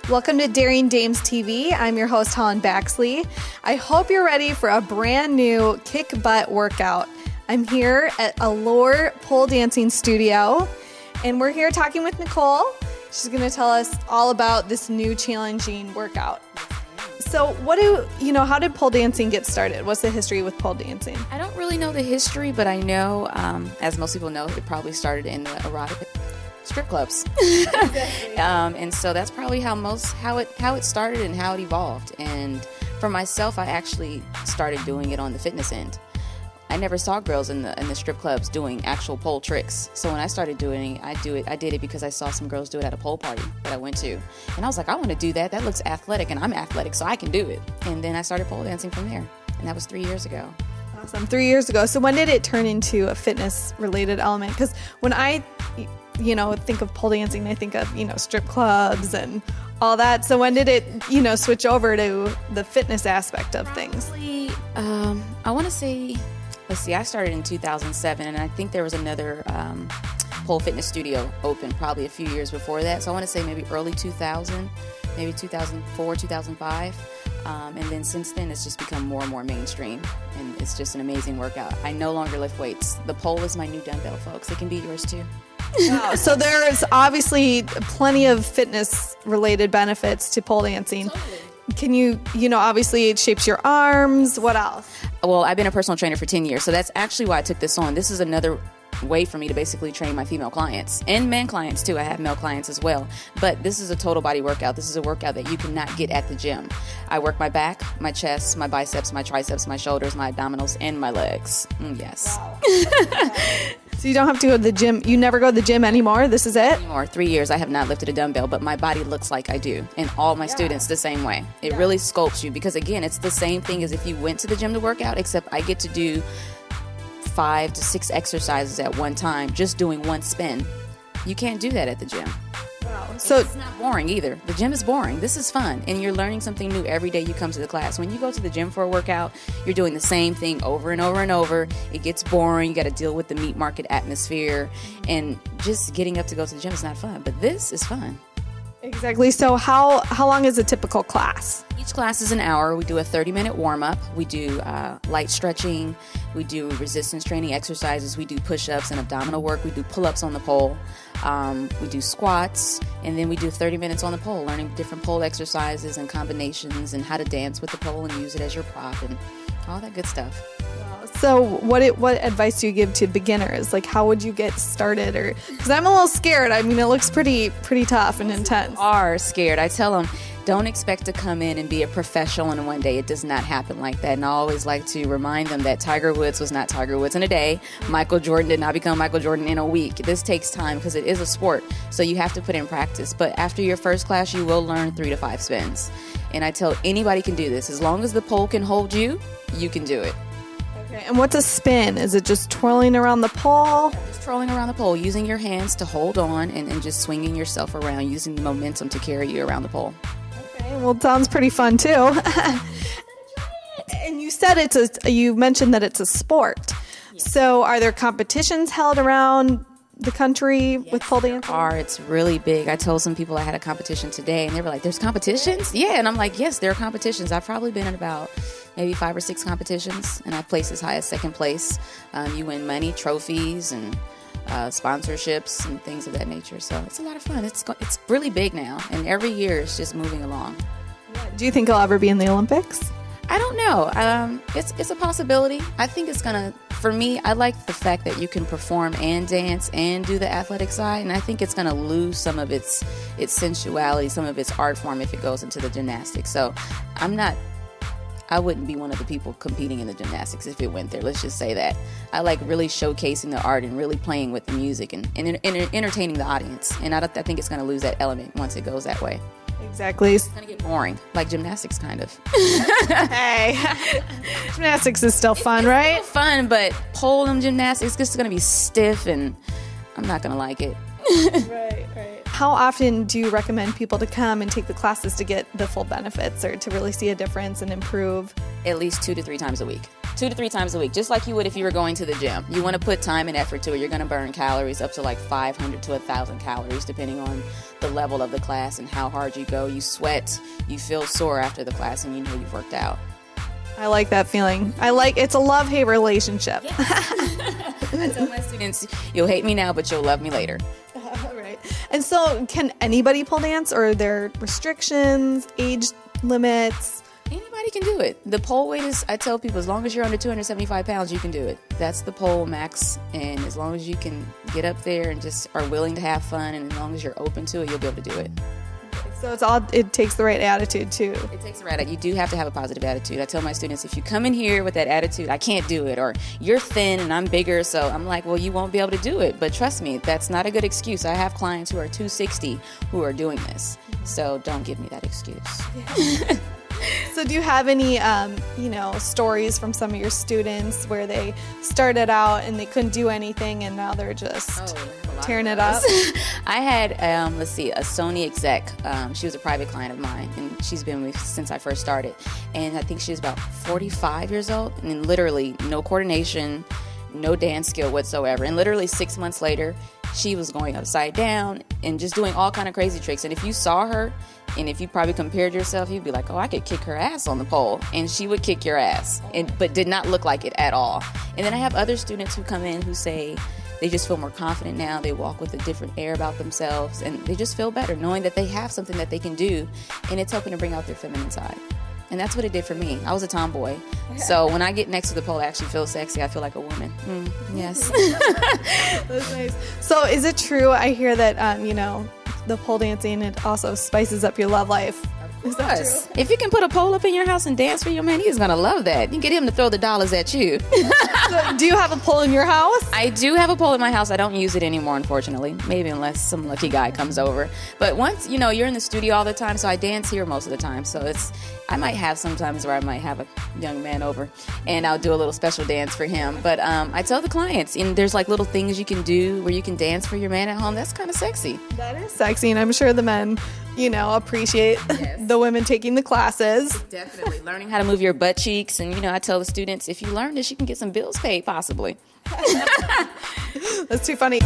Welcome to Daring Dames TV. I'm your host, Holland Baxley. I hope you're ready for a brand new kick butt workout. I'm here at Allure Pole Dancing Studio, and we're here talking with Nicole. She's going to tell us all about this new challenging workout. So how did pole dancing get started? What's the history with pole dancing? I don't really know the history, but I know, as most people know, it probably started in the erotic strip clubs. And so that's probably how it started and how it evolved. And for myself, I actually started doing it on the fitness end. I never saw girls in the strip clubs doing actual pole tricks. So when I started doing it, I did it because I saw some girls do it at a pole party that I went to. And I was like, I want to do that. That looks athletic, and I'm athletic, so I can do it. And then I started pole dancing from there. And that was 3 years ago. Awesome. 3 years ago. So when did it turn into a fitness-related element? Because when I think of pole dancing, I think of, strip clubs and all that. So when did it, switch over to the fitness aspect of things? I want to say, let's see, I started in 2007, and I think there was another pole fitness studio open probably a few years before that. So I want to say maybe early 2000, maybe 2004, 2005. And then since then, it's just become more and more mainstream, and it's just an amazing workout. I no longer lift weights. The pole is my new dumbbell, folks. It can be yours too. Wow. So there's obviously plenty of fitness-related benefits to pole dancing. Totally. Can you, obviously it shapes your arms. What else? Well, I've been a personal trainer for 10 years, so that's actually why I took this on. This is another way for me to basically train my female clients and men clients too. I have male clients as well, but this is a total body workout. This is a workout that you cannot get at the gym. I work my back, my chest, my biceps, my triceps, my shoulders, my abdominals, and my legs. Yes. Wow. So you don't have to go to the gym. You never go to the gym anymore? This is it? Anymore. 3 years I have not lifted a dumbbell, but my body looks like I do. And all my students the same way. It really sculpts you because, again, it's the same thing as if you went to the gym to work out, except I get to do 5 to 6 exercises at one time, just doing one spin. You can't do that at the gym. Wow. So it's not boring either. The gym is boring. This is fun, and you're learning something new every day you come to the class. When you go to the gym for a workout, you're doing the same thing over and over and over. It gets boring. You got to deal with the meat market atmosphere, and just getting up to go to the gym is not fun. But this is fun. Exactly. So how long is a typical class? Each class is an hour. We do a 30-minute warm-up. We do light stretching. We do resistance training exercises. We do push-ups and abdominal work. We do pull-ups on the pole. We do squats. And then we do 30 minutes on the pole, learning different pole exercises and combinations and how to dance with the pole and use it as your prop and all that good stuff. So what advice do you give to beginners? Like, how would you get started? Or because I'm a little scared. I mean, it looks pretty tough and intense. Are scared. I tell them, don't expect to come in and be a professional in one day. It does not happen like that. And I always like to remind them that Tiger Woods was not Tiger Woods in a day. Michael Jordan did not become Michael Jordan in a week. This takes time because it is a sport. So you have to put in practice. But after your first class, you will learn 3 to 5 spins. And I tell anybody can do this. As long as the pole can hold you, you can do it. And what's a spin? Is it just twirling around the pole? Just twirling around the pole, using your hands to hold on and just swinging yourself around, using the momentum to carry you around the pole. Okay, well, it sounds pretty fun too. And you said you mentioned that it's a sport. Yes. So are there competitions held around the country with pole dancing? It's really big. I told some people I had a competition today, and they were like, there's competitions? Yeah, and I'm like, yes, there are competitions. I've probably been in about maybe 5 or 6 competitions, and I've placed as high as 2nd place. You win money, trophies, and sponsorships and things of that nature. So it's a lot of fun. It's really big now, and every year it's just moving along. Do you think it'll ever be in the Olympics? I don't know. It's a possibility. I think it's gonna. For me, I like the fact that you can perform and dance and do the athletic side, and I think it's gonna lose some of its sensuality, some of its art form if it goes into the gymnastics. So I wouldn't be one of the people competing in the gymnastics if it went there. Let's just say that. I like really showcasing the art and really playing with the music and entertaining the audience. And I think it's going to lose that element once it goes that way. Exactly. It's going to get boring, like gymnastics kind of. Hey, gymnastics is still fun, right? It's still fun, but pole and gymnastics is just going to be stiff, and I'm not going to like it. Right. How often do you recommend people to come and take the classes to get the full benefits or to really see a difference and improve? At least 2 to 3 times a week. 2 to 3 times a week, just like you would if you were going to the gym. You want to put time and effort to it. You're going to burn calories up to like 500 to 1,000 calories, depending on the level of the class and how hard you go. You sweat, you feel sore after the class, and you know you've worked out. I like that feeling. It's a love-hate relationship. Yeah. I tell my students, you'll hate me now, but you'll love me later. Right. And so can anybody pole dance, or are there restrictions, age limits? Anybody can do it. The pole weight is, I tell people, as long as you're under 275 pounds, you can do it. That's the pole max. And as long as you can get up there and just are willing to have fun, and as long as you're open to it, you'll be able to do it. So it takes the right attitude too. It takes the right attitude. You do have to have a positive attitude. I tell my students, if you come in here with that attitude, I can't do it, or you're thin and I'm bigger, so I'm like, well, you won't be able to do it. But trust me, that's not a good excuse. I have clients who are 260 who are doing this. So don't give me that excuse. Yeah. So do you have any, stories from some of your students where they started out and they couldn't do anything and now they're just tearing it up? I had, a Sony exec. She was a private client of mine, and she's been with me since I first started. And I think she was about 45 years old, and literally no coordination, no dance skill whatsoever. And literally 6 months later, she was going upside down and just doing all kind of crazy tricks. And if you saw her, and if you probably compared yourself, you'd be like, oh, I could kick her ass on the pole. And she would kick your ass, but did not look like it at all. And then I have other students who come in who say they just feel more confident now. They walk with a different air about themselves, and they just feel better knowing that they have something that they can do, and it's helping to bring out their feminine side. And that's what it did for me. I was a tomboy. So when I get next to the pole, I actually feel sexy. I feel like a woman. Yes. That's nice. So is it true, I hear that, the pole dancing, it also spices up your love life? Is that true? If you can put a pole up in your house and dance for your man, he's going to love that. You can get him to throw the dollars at you. So do you have a pole in your house? I do have a pole in my house. I don't use it anymore, unfortunately. Maybe unless some lucky guy comes over. But once, you're in the studio all the time, so I dance here most of the time. So I might have sometimes where I might have a young man over, and I'll do a little special dance for him. But I tell the clients, and there's like little things you can do where you can dance for your man at home. That's kind of sexy. That is sexy, and I'm sure the men, appreciate the women taking the classes. Definitely. Learning how to move your butt cheeks. And, I tell the students, if you learn this, you can get some bills paid, possibly. That's too funny.